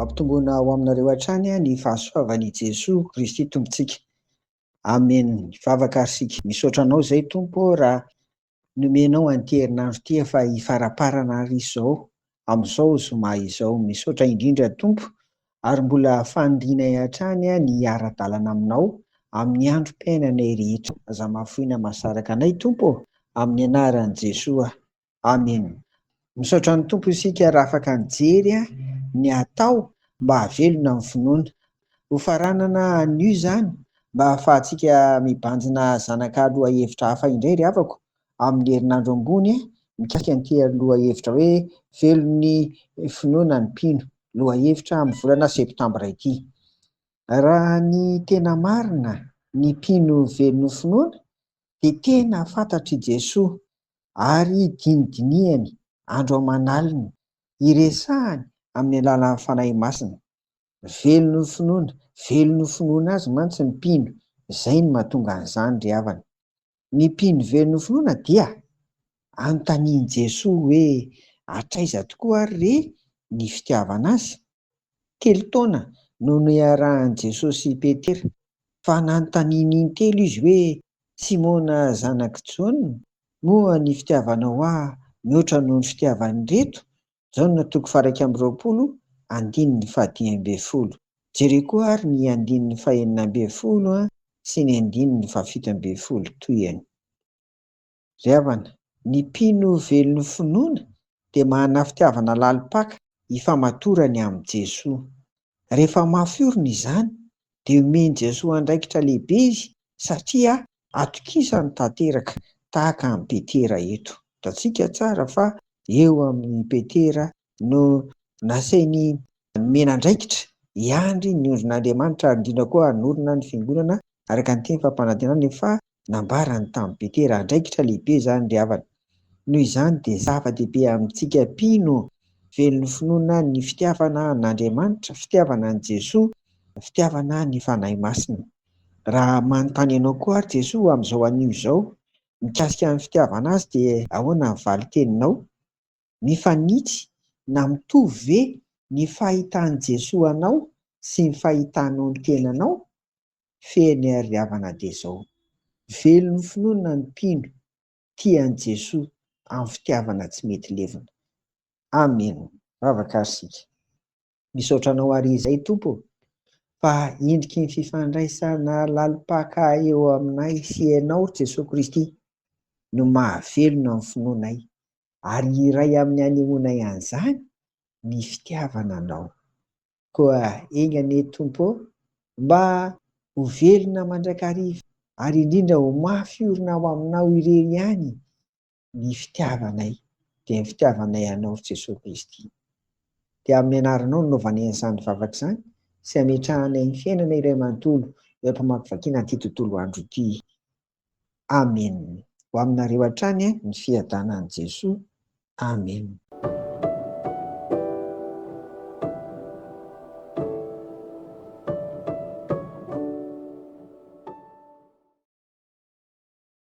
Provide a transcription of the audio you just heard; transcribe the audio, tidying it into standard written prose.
Mampitomboana ao aminareo hatrany ny fahasoavan'i Jesoa Kristy Tompontsika. Amen. Vavaka ary sika. Misaotra anao izay Tompo raha nomenao an'ity herinandro ity efa hifaraparana ary izao amin'izao zoma izao. Misaotra indrindra Tompo ary mbola fandrinay hatrany ny ara-dalana aminao amin'ny androm-piainanay rehetra. Aza mahafoina mahasaraka anay Tompo amin'ny anaran'i Jesoa. Amen. Misaotra ny Tompo isika raha afaka nijery ny atao mba havelona ny finoana. Ho faranana an'io izany mba ahafahantsika mibanjina zanaka lohahevitra hafa indray ry havako amin'ny herinandro ambony mikasika an'ity lohahevitra hoe velon'ny finoana ny mpino, lohahevitra amin'ny volana septambra ity. Raha ny tena marina ny mpino velon'ny finoana dia tena fantatry Jesoa ary dinidinihany andro aman'alina iresahany amin'ny alalan'ny fanahy masina. Velon'ny finoana azy mantsy ny mpino, izay ny mahatonga an'izany ry havana. Ny mpino velon'ny finoana dia anontanian'i Jesoa hoe hatraiza tokoa ary re ny fitiavana azy. Telo taona no niarahan'i Jesoa sy Petera, fa nanontaniany intelo izy hoe Simona zanak'i Jaona, moa ny fitiavanao ahy mihoatra noho ny fitiavan'ny reto? Jaona 2:20. Jereo koa ary ny 2:19 sy ny 2:17 toy. Ry havana, ny mpino velon'ny finoana dia manana fitiavana lalipaka ifamatorany amin'i Jesoa. Rehefa mafy orina izany dia omeny Jesoa andraikitra lehibe izy satria atokisany tanteraka tahaka amin'ny Petera eto. Hitantsika tsara fa eo amin'ny Petera no nasainy nomena andraikitra hiandry ny ondrin'Andriamanitra ary indrindra koa hanorina ny fiangonana araka ny teny fampanantenana efa nambarany tamin'ny Petera. Andraikitra lehibe izany ry havana. Noho izany dia zava-dehibe amintsika mpino velon'ny finoana ny fitiavana an'Andriamanitra, fitiavana an'i Jesoa, fitiavana ny fanahy masina. Raha manontany ianao koa ary Jesoa amin'izao anio izao mikasika ny fitiavana azy dia ahoana ny valin-teninao? Mifanitsy na mitovy ve ny fahitan'i Jesoa anao sy ny fahitanao ny tenanao? Feny ary havana dia izao. Velon'ny finoana ny mpino tian'i Jesoa amin'ny fitiavana tsy mety levona. Amen. Vavaka ary sika. Misaotra anao ary izay Tompo fa endriky ny fifandraisana lalipaka eo aminay sy ianao Jesoa Kristy no mahavelona ny finoanay ary iray amin'ny anehoanay an'izany ny fitiavana anao. Koa engane Tompo mba ho velona mandrakariva ary indrindra ho mafy orina ao aminao ireny ihany ny fitiavanay dia ny fitiavanay anao Jesoa Kristy. Dia amin'ny anaranao no naovanay an'izany vavaka izany sy hametrahanay ny fiainana iray manontolo eo am-pamakivakiana an'ity tontolo andro ity. Amen. Ho aminareo hatrany ny fiadanan'i Jesoa. Amen.